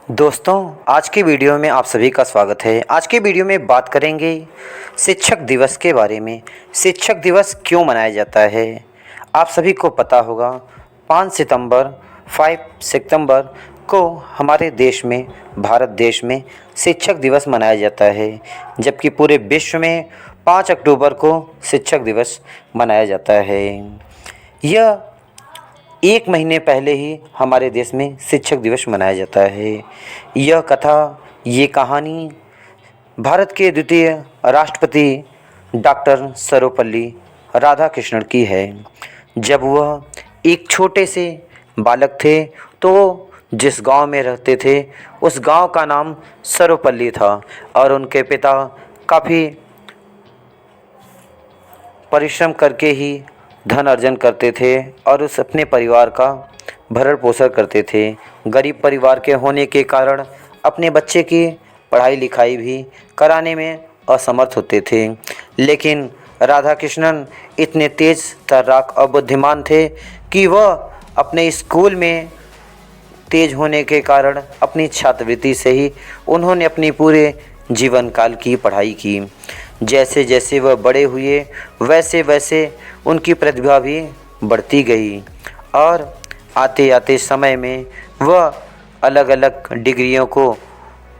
दोस्तों, आज की वीडियो में आप सभी का स्वागत है। आज की वीडियो में बात करेंगे शिक्षक दिवस के बारे में। शिक्षक दिवस क्यों मनाया जाता है? आप सभी को पता होगा 5 सितंबर को हमारे देश में, भारत देश में शिक्षक दिवस मनाया जाता है, जबकि पूरे विश्व में 5 अक्टूबर को शिक्षक दिवस मनाया जाता है। यह एक महीने पहले ही हमारे देश में शिक्षक दिवस मनाया जाता है। यह कथा, ये कहानी भारत के द्वितीय राष्ट्रपति डॉक्टर सर्वपल्ली राधाकृष्णन की है। जब वह एक छोटे से बालक थे तो जिस गांव में रहते थे उस गांव का नाम सर्वपल्ली था और उनके पिता काफ़ी परिश्रम करके ही धन अर्जन करते थे और उस अपने परिवार का भरण पोषण करते थे। गरीब परिवार के होने के कारण अपने बच्चे की पढ़ाई लिखाई भी कराने में असमर्थ होते थे। लेकिन राधाकृष्णन इतने तेज तर्राक और बुद्धिमान थे कि वह अपने स्कूल में तेज होने के कारण अपनी छात्रवृत्ति से ही उन्होंने अपनी पूरे जीवन काल की पढ़ाई की। जैसे जैसे वह बड़े हुए वैसे वैसे उनकी प्रतिभा भी बढ़ती गई और आते आते समय में वह अलग अलग डिग्रियों को,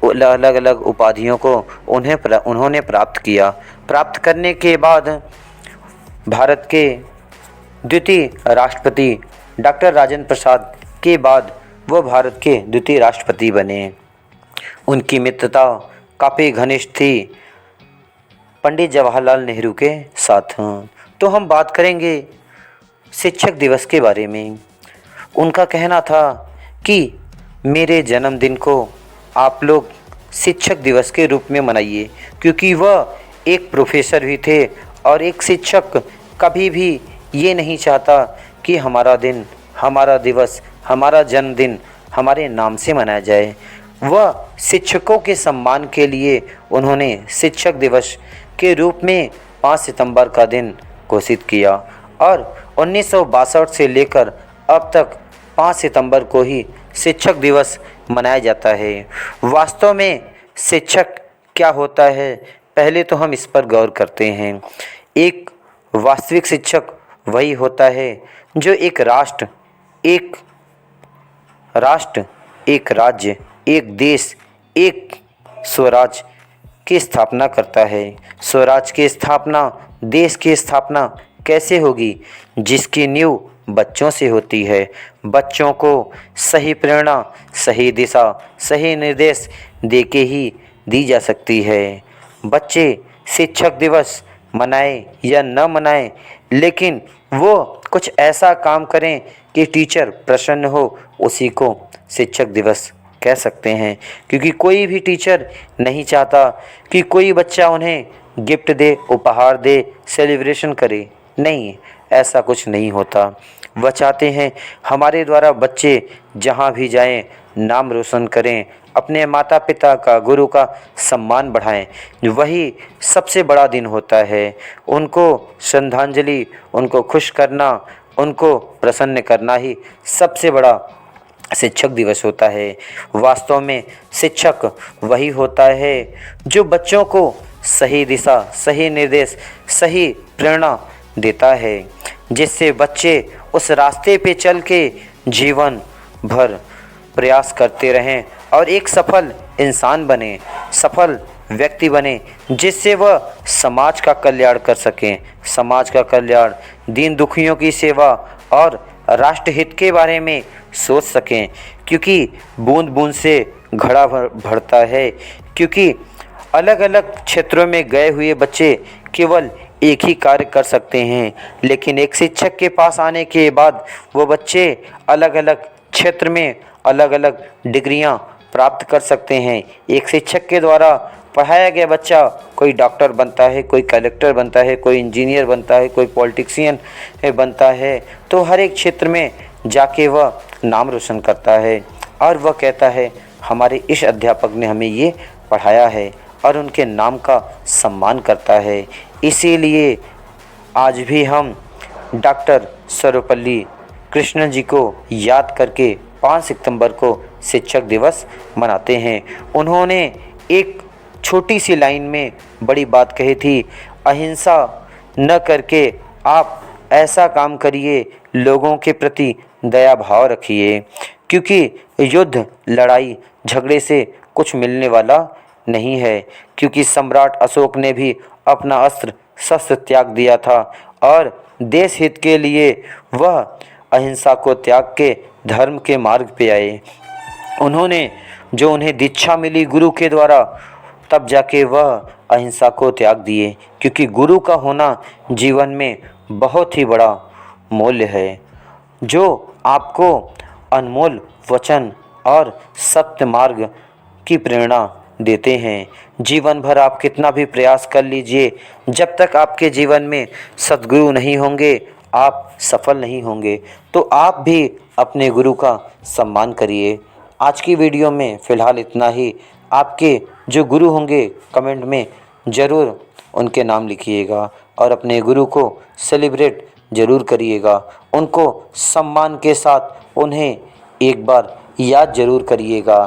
अलग अलग उपाधियों को उन्होंने प्राप्त किया। प्राप्त करने के बाद भारत के द्वितीय राष्ट्रपति डॉक्टर राजेंद्र प्रसाद के बाद वह भारत के द्वितीय राष्ट्रपति बने। उनकी मित्रता काफ़ी घनिष्ठ थी पंडित जवाहरलाल नेहरू के साथ। तो हम बात करेंगे शिक्षक दिवस के बारे में। उनका कहना था कि मेरे जन्मदिन को आप लोग शिक्षक दिवस के रूप में मनाइए, क्योंकि वह एक प्रोफेसर भी थे और एक शिक्षक कभी भी ये नहीं चाहता कि हमारा दिन, हमारा दिवस, हमारा जन्मदिन हमारे नाम से मनाया जाए। वह शिक्षकों के सम्मान के लिए उन्होंने शिक्षक दिवस के रूप में 5 सितंबर का दिन घोषित किया और 1962 से लेकर अब तक 5 सितंबर को ही शिक्षक दिवस मनाया जाता है। वास्तव में शिक्षक क्या होता है, पहले तो हम इस पर गौर करते हैं। एक वास्तविक शिक्षक वही होता है जो एक राष्ट्र, एक राज्य, एक देश, एक स्वराज की स्थापना करता है। स्वराज की स्थापना, देश की स्थापना कैसे होगी? जिसकी नींव बच्चों से होती है। बच्चों को सही प्रेरणा, सही दिशा, सही निर्देश देके ही दी जा सकती है। बच्चे शिक्षक दिवस मनाए या न मनाए, लेकिन वो कुछ ऐसा काम करें कि टीचर प्रसन्न हो, उसी को शिक्षक दिवस कह सकते हैं। क्योंकि कोई भी टीचर नहीं चाहता कि कोई बच्चा उन्हें गिफ्ट दे, उपहार दे, सेलिब्रेशन करे। नहीं, ऐसा कुछ नहीं होता। वह चाहते हैं हमारे द्वारा बच्चे जहाँ भी जाएं नाम रोशन करें, अपने माता पिता का, गुरु का सम्मान बढ़ाएं। वही सबसे बड़ा दिन होता है। उनको श्रद्धांजलि, उनको खुश करना, उनको प्रसन्न करना ही सबसे बड़ा शिक्षक दिवस होता है। वास्तव में शिक्षक वही होता है जो बच्चों को सही दिशा, सही निर्देश, सही प्रेरणा देता है, जिससे बच्चे उस रास्ते पे चल के जीवन भर प्रयास करते रहें और एक सफल इंसान बने, सफल व्यक्ति बने, जिससे वह समाज का कल्याण कर सकें। समाज का कल्याण, दीन दुखियों की सेवा और राष्ट्र हित के बारे में सोच सकें। क्योंकि बूंद बूंद से घड़ा भरता है। क्योंकि अलग अलग क्षेत्रों में गए हुए बच्चे केवल एक ही कार्य कर सकते हैं, लेकिन एक शिक्षक के पास आने के बाद वो बच्चे अलग अलग क्षेत्र में अलग अलग डिग्रियां प्राप्त कर सकते हैं। एक शिक्षक के द्वारा पढ़ाया गया बच्चा कोई डॉक्टर बनता है, कोई कलेक्टर बनता है, कोई इंजीनियर बनता है, कोई पॉलिटिशियन बनता है। तो हर एक क्षेत्र में जाके वह नाम रोशन करता है और वह कहता है हमारे इस अध्यापक ने हमें ये पढ़ाया है, और उनके नाम का सम्मान करता है। इसीलिए आज भी हम डॉक्टर सर्वपल्ली कृष्णन जी को याद करके 5 सितंबर को शिक्षक दिवस मनाते हैं। उन्होंने एक छोटी सी लाइन में बड़ी बात कही थी, अहिंसा न करके आप ऐसा काम करिए, लोगों के प्रति दया भाव रखिए, क्योंकि युद्ध लड़ाई झगड़े से कुछ मिलने वाला नहीं है। क्योंकि सम्राट अशोक ने भी अपना अस्त्र शस्त्र त्याग दिया था और देश हित के लिए वह अहिंसा को त्याग के धर्म के मार्ग पे आए। उन्होंने जो उन्हें दीक्षा मिली गुरु के द्वारा, तब जाके वह अहिंसा को त्याग दिए, क्योंकि गुरु का होना जीवन में बहुत ही बड़ा मूल्य है, जो आपको अनमोल वचन और सत्य मार्ग की प्रेरणा देते हैं। जीवन भर आप कितना भी प्रयास कर लीजिए, जब तक आपके जीवन में सद्गुरु नहीं होंगे आप सफल नहीं होंगे। तो आप भी अपने गुरु का सम्मान करिए। आज की वीडियो में फ़िलहाल इतना ही। आपके जो गुरु होंगे कमेंट में ज़रूर उनके नाम लिखिएगा और अपने गुरु को सेलिब्रेट ज़रूर करिएगा। उनको सम्मान के साथ उन्हें एक बार याद ज़रूर करिएगा।